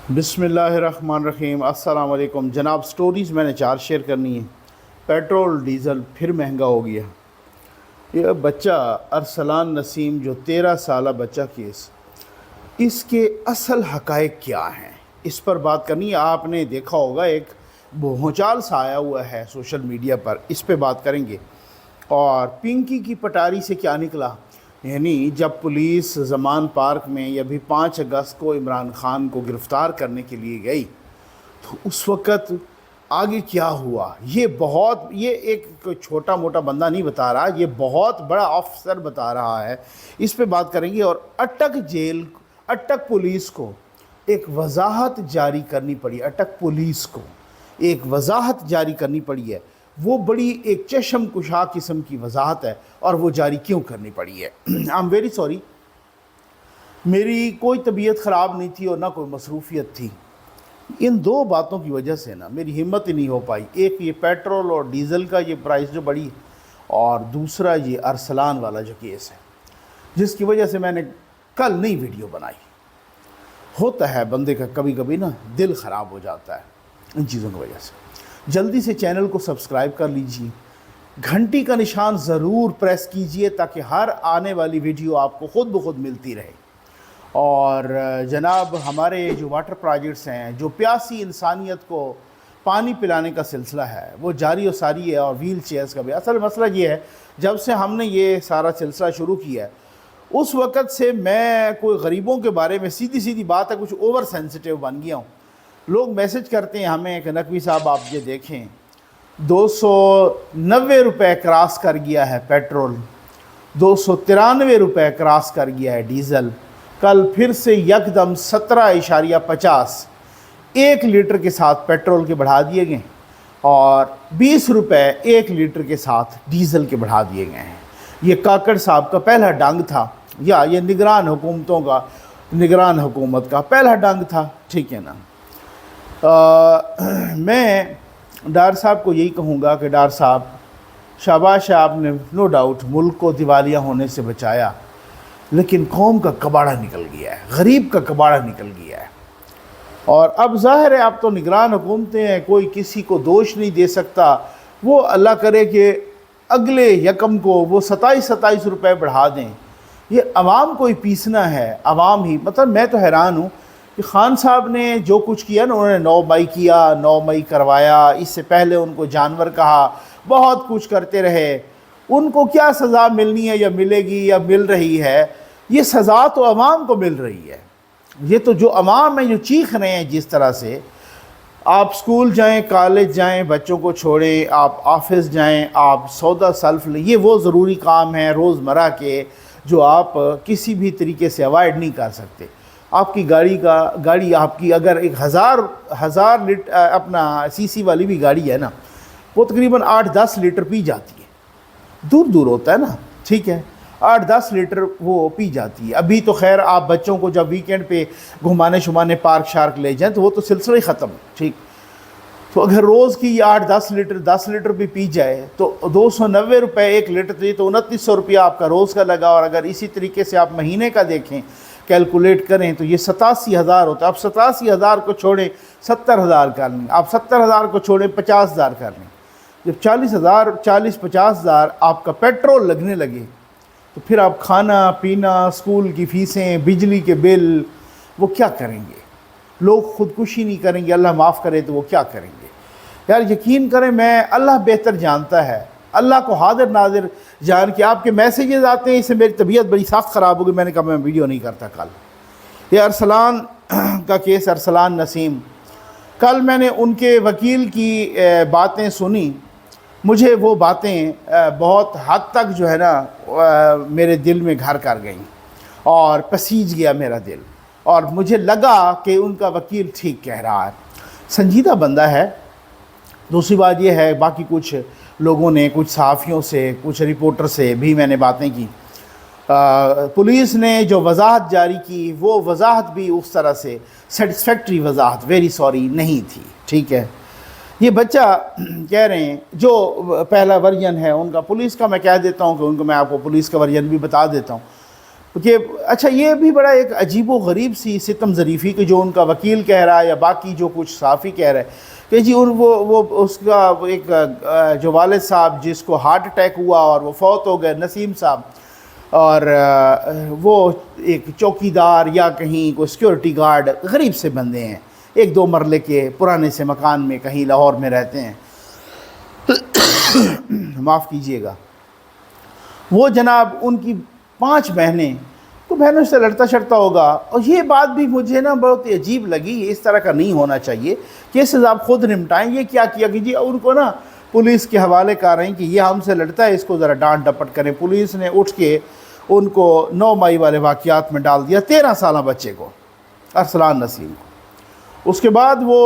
बिस्मिल्लाहिर्रहमानिर्रहीम। अस्सलाम वालेकुम जनाब। स्टोरीज़ मैंने 4 शेयर करनी है। पेट्रोल डीज़ल फिर महंगा हो गया। ये बच्चा अरसलान नसीम जो 13 साला बच्चा केस, इसके असल हक़ाइक़ क्या हैं, इस पर बात करनी है। आपने देखा होगा एक भूचाल सा आया हुआ है सोशल मीडिया पर, इस पे बात करेंगे। और पिंकी की पटारी से क्या निकला, यानी जब पुलिस ज़मान पार्क में या भी 5 अगस्त को इमरान ख़ान को गिरफ़्तार करने के लिए गई तो उस वक़्त आगे क्या हुआ, ये एक छोटा मोटा बंदा नहीं बता रहा, ये बहुत बड़ा ऑफिसर बता रहा है। इस पे बात करेंगे। और अटक पुलिस को एक वजाहत जारी करनी पड़ी, अटक पुलिस को एक वजाहत जारी करनी पड़ी है। वो बड़ी एक चशम कुशा किस्म की वजाहत है, और वो जारी क्यों करनी पड़ी है। आई एम वेरी सॉरी, मेरी कोई तबीयत ख़राब नहीं थी और ना कोई मसरूफियत थी। इन 2 बातों की वजह से ना मेरी हिम्मत ही नहीं हो पाई। एक ये पेट्रोल और डीज़ल का ये प्राइस जो बढ़ी, और दूसरा ये अरसलान वाला जो केस है, जिसकी वजह से मैंने कल नई वीडियो बनाई। होता है बंदे का कभी कभी ना दिल ख़राब हो जाता है इन चीज़ों की वजह से। जल्दी से चैनल को सब्सक्राइब कर लीजिए, घंटी का निशान ज़रूर प्रेस कीजिए ताकि हर आने वाली वीडियो आपको ख़ुद ब खुद मिलती रहे। और जनाब, हमारे जो वाटर प्रोजेक्ट्स हैं, जो प्यासी इंसानियत को पानी पिलाने का सिलसिला है, वो जारी और सारी है। और व्हील चेयर्स का भी असल मसला ये है, जब से हमने ये सारा सिलसिला शुरू किया है उस वक़्त से मैं कोई गरीबों के बारे में सीधी सीधी बात है कुछ ओवर सेंसिटिव बन गया हूँ। लोग मैसेज करते हैं हमें कि नकवी साहब आप ये देखें 290 रुपये क्रॉस कर गया है पेट्रोल, 293 रुपये क्रॉस कर गया है डीज़ल। कल फिर से यकदम 17.50 1 लीटर के साथ पेट्रोल के बढ़ा दिए गए, और 20 रुपये 1 लीटर के साथ डीज़ल के बढ़ा दिए गए हैं। ये काकड़ साहब का पहला डंग था, या ये निगरान हुकूमत का पहला डंग था, ठीक है ना। मैं डार साहब को यही कहूँगा कि डार साहब शाबाश है, आपने नो डाउट मुल्क को दिवालिया होने से बचाया, लेकिन कौम का कबाड़ा निकल गया है, गरीब का कबाड़ा निकल गया है। और अब ज़ाहिर है आप तो निगरान हुकूमतें हैं, कोई किसी को दोष नहीं दे सकता। वो अल्लाह करे कि अगले यकम को वो 27 रुपये बढ़ा दें। ये अवाम को ही पीसना है, अवाम ही। मतलब मैं तो हैरान हूँ कि खान साहब ने जो कुछ किया ना, उन्होंने 9 मई किया, 9 मई करवाया, इससे पहले उनको जानवर कहा, बहुत कुछ करते रहे। उनको क्या सज़ा मिलनी है या मिलेगी या मिल रही है, ये सज़ा तो अवाम को मिल रही है। ये तो जो अवाम है जो चीख रहे हैं जिस तरह से, आप स्कूल जाएं, कॉलेज जाएं, बच्चों को छोड़ें, आप ऑफिस जाएं, आप सौदा सल्फ लें, ये वो ज़रूरी काम है रोज़मर्रा के जो आप किसी भी तरीके से अवॉइड नहीं कर सकते। आपकी गाड़ी आपकी अगर एक हज़ार लीटर अपना सीसी वाली भी गाड़ी है ना, वो तकरीबन 8-10 लीटर पी जाती है। दूर दूर होता है ना, ठीक है, 8-10 लीटर वो पी जाती है। अभी तो खैर आप बच्चों को जब वीकेंड पे घुमाने शुमाने पार्क शार्क ले जाएं तो वो तो सिलसिला ही ख़त्म, ठीक। तो अगर रोज़ की 8-10 लीटर 10 लीटर भी पी जाए तो 290 रुपये 1 लीटर, तो ये तो 2900 रुपया आपका रोज़ का लगा। और अगर इसी तरीके से आप महीने का देखें, कैलकुलेट करें, तो ये 87,000 होता है। आप 87,000 को छोड़ें 70,000 कर लें, आप 70,000 को छोड़ें 50,000 कर लें। जब 40,000-50,000 आपका पेट्रोल लगने लगे तो फिर आप खाना पीना, स्कूल की फ़ीसें, बिजली के बिल, वो क्या करेंगे? लोग ख़ुदकुशी नहीं करेंगे, अल्लाह माफ़ करे तो वो क्या करेंगे? यार यकीन करें, मैं अल्लाह बेहतर जानता है, अल्लाह को हाजिर नाजिर जान के आपके मैसेजेस आते हैं, इससे मेरी तबीयत बड़ी सख्त ख़राब हो गई। मैंने कहा मैं वीडियो नहीं करता कल। ये अरसलान का केस, अरसलान नसीम, कल मैंने उनके वकील की बातें सुनी। मुझे वो बातें बहुत हद तक जो है ना मेरे दिल में घर कर गईं और पसीज गया मेरा दिल। और मुझे लगा कि उनका वकील ठीक कह रहा है, संजीदा बंदा है। दूसरी बात यह है, बाकी कुछ लोगों ने, कुछ सहाफ़ियों से, कुछ रिपोर्टर से भी मैंने बातें की। पुलिस ने जो वजाहत जारी की, वो वजाहत भी उस तरह से सेटिस्फैक्ट्री वजाहत, वेरी सॉरी, नहीं थी, ठीक है। ये बच्चा कह रहे हैं जो पहला वर्जन है उनका पुलिस का, मैं कह देता हूँ कि उनको, मैं आपको पुलिस का वर्जन भी बता देता हूँ। کہ اچھا یہ بھی بڑا ایک عجیب و غریب سی ستم ظریفی کہ جو ان کا وکیل کہہ رہا ہے یا باقی جو کچھ صحافی کہہ رہا ہے کہ جی وہ اس کا ایک جو والد صاحب جس کو ہارٹ اٹیک ہوا اور وہ فوت ہو گئے، نسیم صاحب، اور وہ ایک چوکیدار یا کہیں کوئی سیکیورٹی گارڈ غریب سے بندے ہیں، 1-2 مرلے کے پرانے سے مکان میں کہیں لاہور میں رہتے ہیں، معاف کیجئے گا، وہ جناب ان کی 5 بہنیں تو بہنوں سے لڑتا شڑتا ہوگا. اور یہ بات بھی مجھے نا بہت عجیب لگی، اس طرح کا نہیں ہونا چاہیے، کیسز آپ خود نمٹائیں. یہ کیا کیا کہ جی ان کو نا پولیس کے حوالے کر رہے ہیں کہ یہ ہم سے لڑتا ہے، اس کو ذرا ڈانٹ ڈپٹ کریں. پولیس نے اٹھ کے ان کو 9 مئی والے واقعات میں ڈال دیا، 13 سالہ بچے کو، ارسلان نسیم کو. اس کے بعد وہ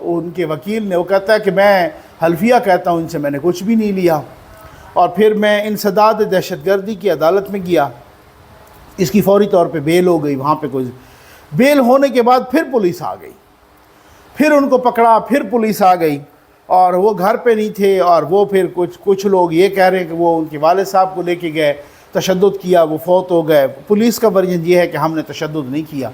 ان کے وکیل نے وہ کہتا ہے کہ میں حلفیہ کہتا ہوں ان سے میں نے کچھ بھی نہیں لیا، اور پھر میں انسداد دہشت گردی کی عدالت میں گیا، اس کی فوری طور پہ بیل ہو گئی. وہاں پہ کوئی بیل ہونے کے بعد پھر پولیس آ گئی، پھر ان کو پکڑا، پھر پولیس آ گئی، اور وہ گھر پہ نہیں تھے. اور وہ پھر کچھ لوگ یہ کہہ رہے ہیں کہ وہ ان کے والد صاحب کو لے کے گئے، تشدد کیا، وہ فوت ہو گئے. پولیس کا ورژن یہ ہے کہ ہم نے تشدد نہیں کیا.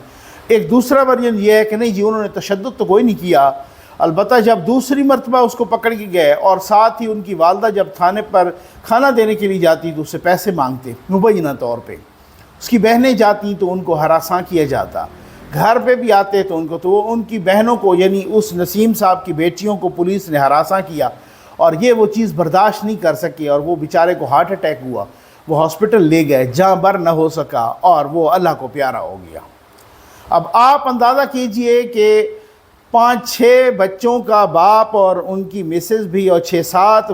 ایک دوسرا ورژن یہ ہے کہ نہیں جی انہوں نے تشدد تو کوئی نہیں کیا، البتہ جب دوسری مرتبہ اس کو پکڑ کے گئے اور ساتھ ہی ان کی والدہ جب تھانے پر کھانا دینے کے لیے جاتی تو اس سے پیسے مانگتے مبینہ طور پہ، اس کی بہنیں جاتی تو ان کو ہراساں کیا جاتا، گھر پہ بھی آتے تو ان کو، تو ان کی بہنوں کو یعنی اس نسیم صاحب کی بیٹیوں کو پولیس نے ہراساں کیا، اور یہ وہ چیز برداشت نہیں کر سکے، اور وہ بیچارے کو ہارٹ اٹیک ہوا، وہ ہاسپٹل لے گئے، جاں بر نہ ہو سکا، اور وہ اللہ کو پیارا ہو گیا. اب آپ اندازہ کیجئے کہ 5-6 بچوں کا باپ اور ان کی مسز بھی، اور 6-7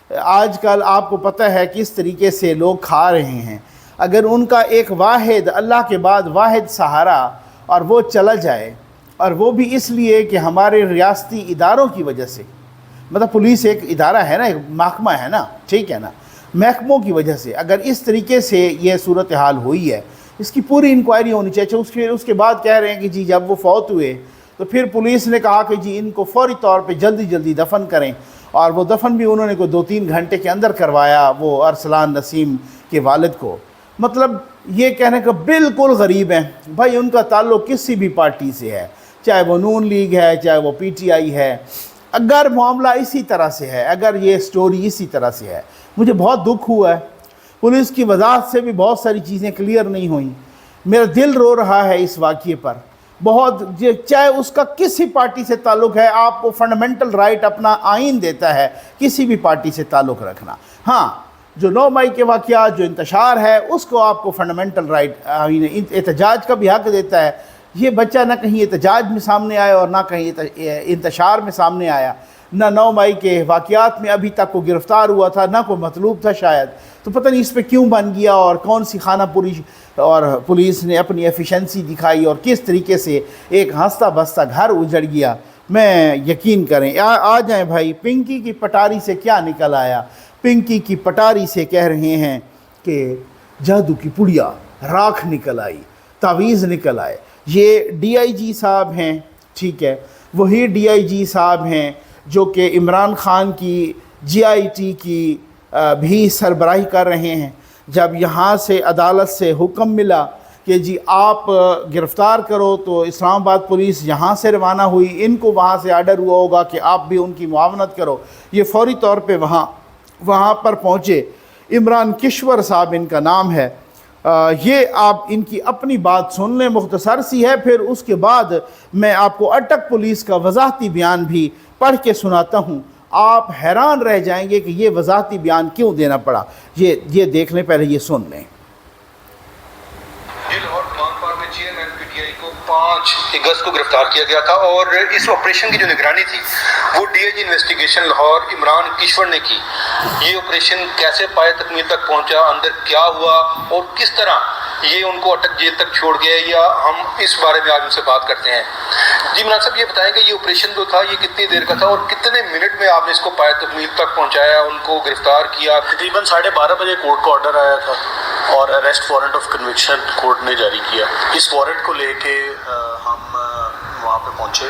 آج کل آپ کو پتہ ہے کس طریقے سے لوگ کھا رہے ہیں. اگر ان کا ایک واحد اللہ کے بعد واحد سہارا اور وہ چلا جائے، اور وہ بھی اس لیے کہ ہمارے ریاستی اداروں کی وجہ سے، مطلب پولیس ایک ادارہ ہے نا، ایک محکمہ ہے نا، ٹھیک ہے نا، محکموں کی وجہ سے اگر اس طریقے سے یہ صورتحال ہوئی ہے، اس کی پوری انکوائری ہونی چاہیے. اس کے بعد کہہ رہے ہیں کہ جی جب وہ فوت ہوئے تو پھر پولیس نے کہا کہ جی ان کو فوری طور پہ جلدی دفن کریں، اور وہ دفن بھی انہوں نے کوئی 2-3 گھنٹے کے اندر کروایا وہ ارسلان نسیم کے والد کو. مطلب یہ کہنے کا بالکل غریب ہیں بھائی، ان کا تعلق کسی بھی پارٹی سے ہے، چاہے وہ نون لیگ ہے، چاہے وہ پی ٹی آئی ہے. اگر معاملہ اسی طرح سے ہے، اگر یہ سٹوری اسی طرح سے ہے، مجھے بہت دکھ ہوا ہے. پولیس کی وضاحت سے بھی بہت ساری چیزیں کلیئر نہیں ہوئیں. میرا دل رو رہا ہے اس واقعے پر بہت، چاہے اس کا کسی پارٹی سے تعلق ہے، آپ کو فنڈامنٹل رائٹ اپنا آئین دیتا ہے کسی بھی پارٹی سے تعلق رکھنا. ہاں جو 9 مئی کے واقعات جو انتشار ہے اس کو آپ کو فنڈامنٹل رائٹ احتجاج کا بھی حق دیتا ہے. یہ بچہ نہ کہیں احتجاج میں سامنے آیا اور نہ کہیں انتشار میں سامنے آیا، نہ 9 مئی کے واقعات میں ابھی تک کوئی گرفتار ہوا تھا، نہ کوئی مطلوب تھا شاید. تو پتہ نہیں اس پہ کیوں بن گیا، اور کون سی خانہ پوری اور پولیس نے اپنی ایفیشنسی دکھائی، اور کس طریقے سے ایک ہنستا بستا گھر اجڑ گیا. میں یقین کریں آ جائیں بھائی، پنکی کی پٹاری سے کیا نکل آیا؟ پنکی کی پٹاری سے کہہ رہے ہیں کہ جادو کی پڑیا راکھ نکل آئی، تعویذ نکل آئے. یہ ڈی آئی جی صاحب ہیں، ٹھیک ہے، وہی ڈی آئی جی صاحب ہیں جو کہ عمران خان کی جی آئی ٹی کی بھی سربراہی کر رہے ہیں. جب یہاں سے عدالت سے حکم ملا کہ جی آپ گرفتار کرو، تو اسلام آباد پولیس یہاں سے روانہ ہوئی، ان کو وہاں سے آرڈر ہوا ہوگا کہ آپ بھی ان کی معاونت کرو. یہ فوری طور پہ وہاں پر پہنچے. عمران کشور صاحب ان کا نام ہے. یہ آپ ان کی اپنی بات سن لیں، مختصر سی ہے، پھر اس کے بعد میں آپ کو اٹک پولیس کا وضاحتی بیان بھی پڑھ کے سناتا ہوں. آپ حیران رہ جائیں گے کہ یہ وضاحتی بیان کیوں دینا پڑا. یہ دیکھ لیں، پہلے یہ سن لیں. لاہور کمان پار میں چیئرمین پی ٹی آئی کو 5 اگست کو گرفتار کیا گیا تھا، اور اس آپریشن کی جو نگرانی تھی وہ D I G investigation Lahore Imran Kishwar نے کی. یہ آپریشن کیسے پائے تکمیل تک پہنچا، اندر کیا ہوا، اور کس طرح یہ ان کو اٹک جیل تک چھوڑ گئے، یا ہم اس بارے میں آج ان سے بات کرتے ہیں. جی عمران صاحب یہ بتائیں کہ یہ آپریشن جو تھا یہ کتنی دیر کا تھا، اور کتنے منٹ میں آپ نے اس کو پائے تکمیل تک پہنچایا، ان کو گرفتار کیا؟ تقریباً 12:30 بجے کورٹ کا آرڈر آیا تھا، اور arrest warrant of conviction court نے جاری کیا. اس وارنٹ کو لے کے ہم वहाँ पे पहुँचे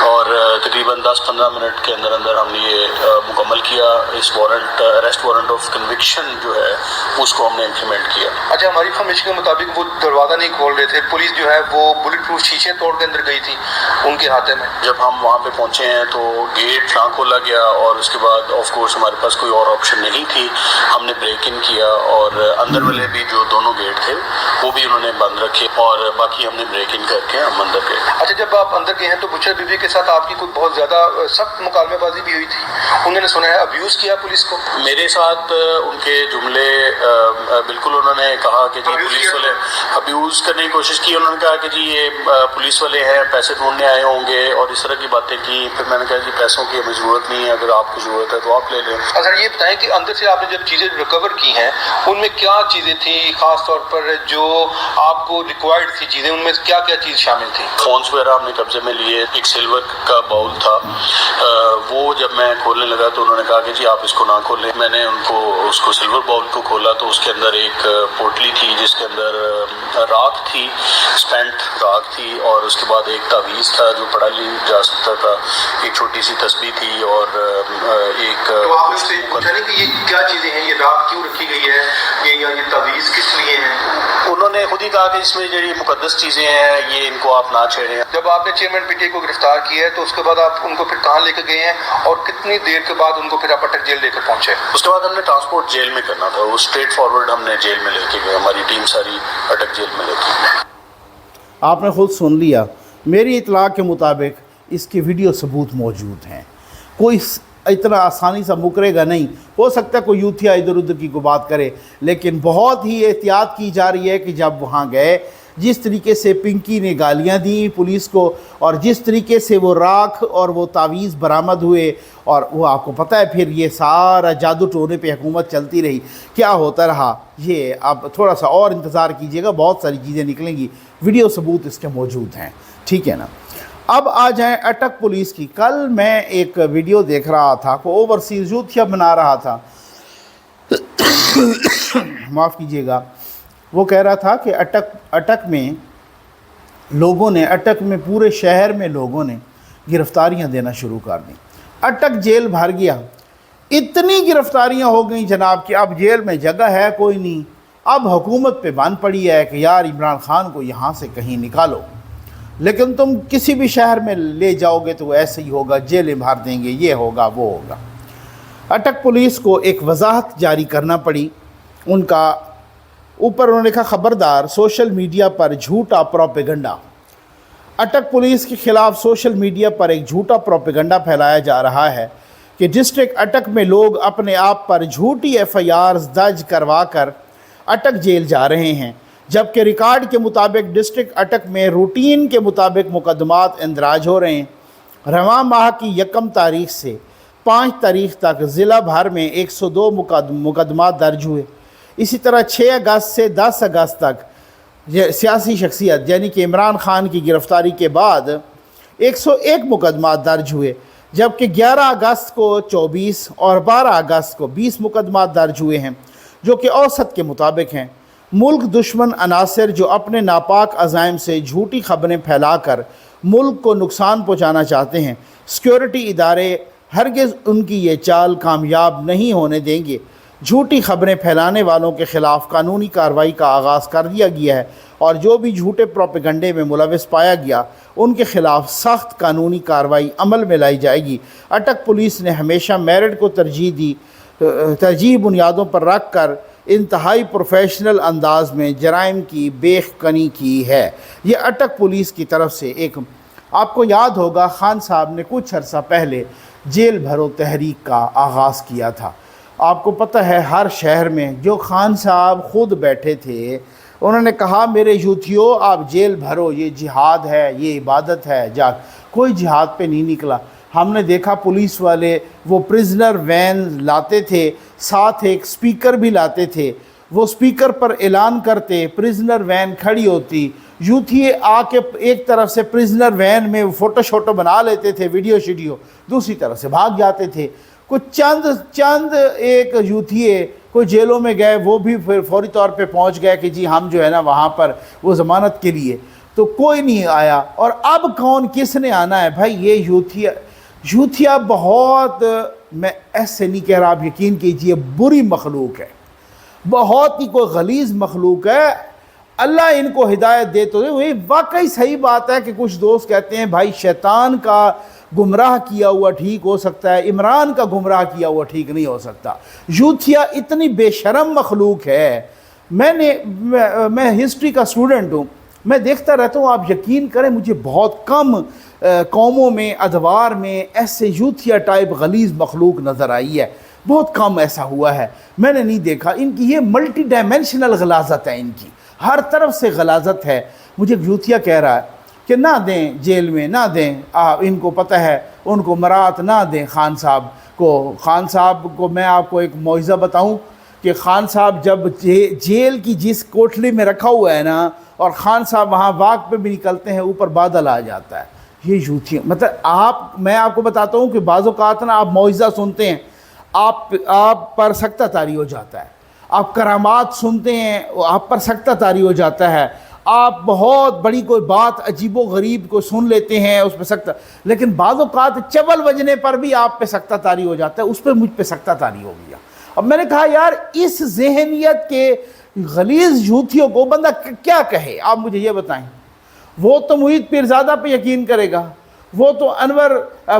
और तकरीबन 10-15 मिनट के अंदर अंदर हमने ये मुकम्मल किया। इस warrant arrest warrant of conviction जो है उसको हमने इम्प्लीमेंट किया। अच्छा, हमारी इन्फॉर्मेशन के मुताबिक वो दरवाज़ा नहीं खोल रहे थे, पुलिस जो है वो बुलेट प्रूफ शीशे तोड़ के अंदर गई थी उनके हाथे में। जब हम वहाँ पे पहुँचे हैं तो गेट ना खोला गया और उसके बाद ऑफ कोर्स हमारे पास कोई और ऑप्शन नहीं थी, हमने ब्रेक इन किया और अंदर वाले भी जो दोनों गेट थे वो भी उन्होंने बंद रखे और बाकी हमने ब्रेक इन करके हम अंदर गए। अच्छा, जब आप अंदर गए हैं तो बुशर बीबी के साथ आपकी कोई बहुत ज़्यादा सख्त मुकालमेबाजी भी हुई थी, उन्होंने सुना है अब्यूज़ किया पुलिस को? मेरे साथ उनके जुमले बिल्कुल उन्होंने कहा कि जी पुलिस वाले अब्यूज़ करने की कोशिश की। उन्होंने कहा कि जी ये पुलिस वाले हैं, पैसे ढूंढने आए होंगे और इस तरह की बातें की। फिर मैंने कहा जी पैसों की हमें ज़रूरत नहीं है, अगर आपको ज़रूरत है तो आप ले लें। अच्छा, ये बताएं कि अंदर से आपने जब चीज़ें रिकवर की हैं उनमें क्या चीज़ें थी ख़ास तौर पर जो आपको रिक्वायर्ड थी चीज़ें, उनमें क्या क्या चीज़ शामिल थी? फ़ोन्स वगैरह हमने कब्जे में लिए, एक सिल्वर का बाउल था, वो जब मैं खोलने लगा तो उन्होंने कहा कि जी आप इसको ना खोलें। मैंने उनको उसको सिल्वर बाउल को खोला तो उसके अंदर एक पोटली थी जिसके अंदर राख थी, स्पेंट राख थी और उसके बाद एक तावीज़ था जो पढ़ा नहीं जा सकता था, एक छोटी सी तस्बीह थी और एक। तो आप उससे पूछा नहीं कि ये क्या चीज़ें हैं, ये राख क्यों रखी गई है, ये तावीज़ किस लिए हैं? उन्होंने खुद ही कहा कि इसमें जो मुकद्दस चीज़ें हैं ये इनको आप ना छेड़ें। जब आपने चेयरमैन पीटीआई को गिरफ्तार किया है तो उसके बाद आप उनको फिर कहाँ लेकर गए हैं और कितनी देर के बाद उनको फिर आप अटक जेल लेकर पहुँचे? उसके बाद हमने ट्रांसपोर्ट जेल में करना था, वो स्ट्रेट फॉरवर्ड हमने जेल में लेके गए, हमारी टीम सारी अटक जेल में लेके गई। आपने खुद सुन लिया, मेरी इतला के मुताबिक इसके वीडियो सबूत मौजूद हैं। कोई इतना आसानी से मुकरेगा नहीं। हो सकता है कोई यूथिया इधर उधर की कोई बात करे, लेकिन बहुत ही एहतियात की जा रही है कि जब वहाँ गए, जिस तरीके से पिंकी ने गालियाँ दी पुलिस को और जिस तरीके से वो राख और वो तावीज़ बरामद हुए, और वो आपको पता है फिर ये सारा जादू टोने पे हुकूमत चलती रही, क्या होता रहा ये आप थोड़ा सा और इंतज़ार कीजिएगा, बहुत सारी चीज़ें निकलेंगी, वीडियो सबूत इसके मौजूद हैं, ठीक है ना। अब आ जाएं अटक पुलिस की। कल मैं एक वीडियो देख रहा था, को ओवरसीज़ यूथिया बना रहा था माफ़ कीजिएगा, वो कह रहा था कि अटक में लोगों ने, अटक में पूरे शहर में लोगों ने गिरफ़्तारियाँ देना शुरू कर दी। अटक जेल भर गया, इतनी गिरफ़्तारियाँ हो गई जनाब कि अब जेल में जगह है कोई नहीं। अब हुकूमत पे बन पड़ी है कि यार इमरान ख़ान को यहाँ से कहीं निकालो, लेकिन तुम किसी भी शहर में ले जाओगे तो ऐसे ही होगा, जेलें भर देंगे, ये होगा वो होगा। अटक पुलिस को एक वजाहत जारी करना पड़ी उनका ऊपर। उन्होंने कहा ख़बरदार सोशल मीडिया पर झूठा प्रोपेगेंडा। अटक पुलिस के ख़िलाफ़ सोशल मीडिया पर एक झूठा प्रोपेगेंडा फैलाया जा रहा है कि डिस्ट्रिक्ट अटक में लोग अपने आप पर झूठी FIR दर्ज करवा कर अटक जेल जा रहे हैं, जबकि रिकॉर्ड के मुताबिक डिस्ट्रिक्ट अटक में रूटीन के मुताबिक मुकदमात इंदराज हो रहे हैं। रवां माह की 1 तारीख से 5 तारीख तक ज़िला भर में 102 मुकदमात दर्ज हुए। इसी तरह 6 अगस्त से 10 अगस्त तक सियासी शख्सियत यानी कि इमरान ख़ान की गिरफ़्तारी के बाद 101 मुकदमात दर्ज हुए, जबकि 11 अगस्त को 24 और 12 अगस्त को 20 मुकदमात दर्ज हुए हैं, जो कि औसत के मुताबिक हैं। मुल्क दुश्मन अनासर जो अपने नापाक अज़ाइम से झूठी खबरें फैलाकर मुल्क को नुकसान पहुँचाना चाहते हैं, सिक्योरिटी इदारे हरगिज़ उनकी ये चाल कामयाब नहीं होने देंगे। झूठी खबरें फैलाने वालों के ख़िलाफ़ कानूनी कार्रवाई का आगाज़ कर दिया गया है और जो भी झूठे प्रोपेगेंडे में मुलविस पाया गया उनके ख़िलाफ़ सख्त कानूनी कार्रवाई अमल में लाई जाएगी। अटक पुलिस ने हमेशा मेरिट को तरजीह बुनियादों पर रख कर इंतहाई प्रोफेशनल अंदाज में जराइम की बेखनी की है। ये अटक पुलिस की तरफ से एक, आपको याद होगा खान साहब ने कुछ अर्सा पहले जेल भरो तहरीक का आगाज़ किया था। आपको पता है हर शहर में जो खान साहब ख़ुद बैठे थे, उन्होंने कहा मेरे यूथियों आप जेल भरो, ये जिहाद है, ये इबादत है। जा कोई जिहाद पे नहीं निकला। हमने देखा पुलिस वाले वो प्रिजनर वैन लाते थे, साथ एक स्पीकर भी लाते थे, वो स्पीकर पर ऐलान करते, प्रिजनर वैन खड़ी होती, यूथिए आके एक तरफ से प्रिजनर वैन में फ़ोटो शोटो बना लेते थे, वीडियो शीडियो, दूसरी तरफ से भाग जाते थे। कुछ चंद एक यूथिए कोई जेलों में गए, वो भी फिर फौरी तौर पे पहुंच गए कि जी हम जो है ना वहाँ पर वो ज़मानत के लिए। تو کوئی نہیں آیا. اور اب کون کس نے آنا ہے بھائی؟ یہ یوتھیا بہت، میں ایسے نہیں کہہ رہا، آپ یقین کیجئے بری مخلوق ہے، بہت ہی کوئی غلیظ مخلوق ہے. اللہ ان کو ہدایت دے. تو یہ واقعی صحیح بات ہے کہ کچھ دوست کہتے ہیں بھائی شیطان کا گمراہ کیا ہوا ٹھیک ہو سکتا ہے، عمران کا گمراہ کیا ہوا ٹھیک نہیں ہو سکتا. یوتھیا اتنی بے شرم مخلوق ہے. میں ہسٹری کا اسٹوڈنٹ ہوں، میں دیکھتا رہتا ہوں. آپ یقین کریں مجھے بہت کم قوموں میں، ادوار میں ایسے یوتھیا ٹائپ غلیظ مخلوق نظر آئی ہے. بہت کم ایسا ہوا ہے، میں نے نہیں دیکھا. ان کی یہ ملٹی ڈائمینشنل غلاظت ہے، ان کی ہر طرف سے غلاظت ہے. مجھے یوتھیا کہہ رہا ہے کہ نہ دیں جیل میں، نہ دیں. ان کو پتہ ہے ان کو مرات نہ دیں خان صاحب کو. خان صاحب کو میں آپ کو ایک معجزہ بتاؤں کہ خان صاحب جب جیل کی جس کوٹلی میں رکھا ہوا ہے نا، اور خان صاحب وہاں واک پہ بھی نکلتے ہیں، اوپر بادل آ جاتا ہے. یہ یوتھیا مطلب میں آپ کو بتاتا ہوں کہ بعض اوقات نا آپ معجزہ سنتے ہیں، آپ پر سکتہ طاری ہو جاتا ہے. آپ کرامات سنتے ہیں، آپ پر سکتہ طاری ہو جاتا ہے. آپ بہت بڑی کوئی بات عجیب و غریب کو سن لیتے ہیں، اس پہ سکتہ. لیکن بعض اوقات چول بجنے پر بھی آپ پہ سکتہ طاری ہو جاتا ہے. اس پہ مجھ پہ سکتہ طاری ہو گیا. اب میں نے کہا یار اس ذہنیت کے غلیظ یوتھیوں کو بندہ کیا کہے؟ آپ مجھے یہ بتائیں. وہ تو محیط پیرزادہ پہ یقین کرے گا، وہ تو انور،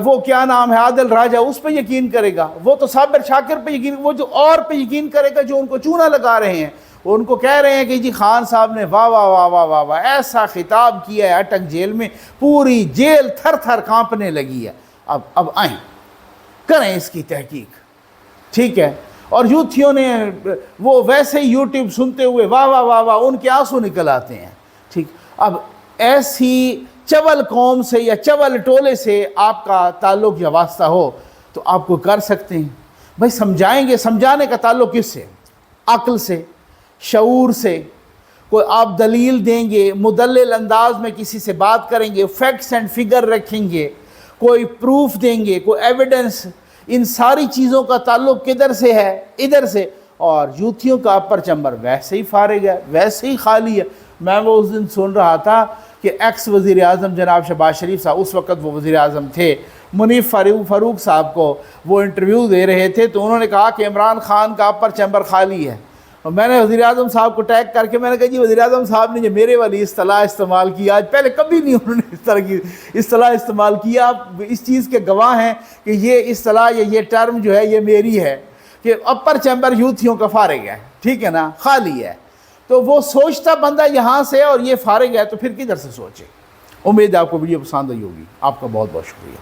وہ کیا نام ہے، عادل راجہ، اس پہ یقین کرے گا، وہ تو صابر شاکر پہ یقین، وہ جو اور پہ یقین کرے گا جو ان کو چونا لگا رہے ہیں. ان کو کہہ رہے ہیں کہ جی خان صاحب نے واہ واہ واہ واہ واہ واہ ایسا خطاب کیا ہے اٹک جیل میں، پوری جیل تھر تھر کانپنے لگی ہے. اب آئیں کریں اس کی تحقیق، ٹھیک ہے. اور یوتھیوں نے وہ ویسے ہی یوٹیوب سنتے ہوئے واہ واہ واہ واہ ان کے آنسو نکل آتے ہیں. ٹھیک، اب ایسی چول قوم سے یا چول ٹولے سے آپ کا تعلق یا واسطہ ہو تو آپ کو کر سکتے ہیں. بھائی سمجھائیں گے، سمجھانے کا تعلق کس سے؟ عقل سے، شعور سے. کوئی آپ دلیل دیں گے، مدلل انداز میں کسی سے بات کریں گے، فیکٹس اینڈ فگر رکھیں گے، کوئی پروف دیں گے، کوئی ایویڈنس. ان ساری چیزوں کا تعلق کدھر سے ہے؟ ادھر سے. اور یوتھیوں کا اپر چمبر ویسے ہی فارغ ہے، ویسے ہی خالی ہے. میں وہ اس دن سن رہا تھا کہ ایکس وزیر اعظم جناب شہباز شریف صاحب، اس وقت وہ وزیر اعظم تھے، منیف فاروق صاحب کو وہ انٹرویو دے رہے تھے، تو انہوں نے کہا کہ عمران خان کا اپر چیمبر خالی ہے. اور میں نے وزیر اعظم صاحب کو ٹیگ کر کے میں نے کہا جی وزیر اعظم صاحب نے جو میرے والی اصطلاح استعمال کی، آج پہلے کبھی نہیں انہوں نے اس طرح کی اصطلاح استعمال کیا. آپ اس چیز کے گواہ ہیں کہ یہ اصطلاح یا یہ ٹرم جو ہے یہ میری ہے کہ اپر چیمبر یوتھیوں کا فارغ ہے، ٹھیک ہے نا، خالی ہے. تو وہ سوچتا بندہ یہاں سے اور یہ فارغ ہے تو پھر کدھر سے سوچے. امید ہے آپ کو ویڈیو پسند آئی ہوگی. آپ کا بہت بہت شکریہ.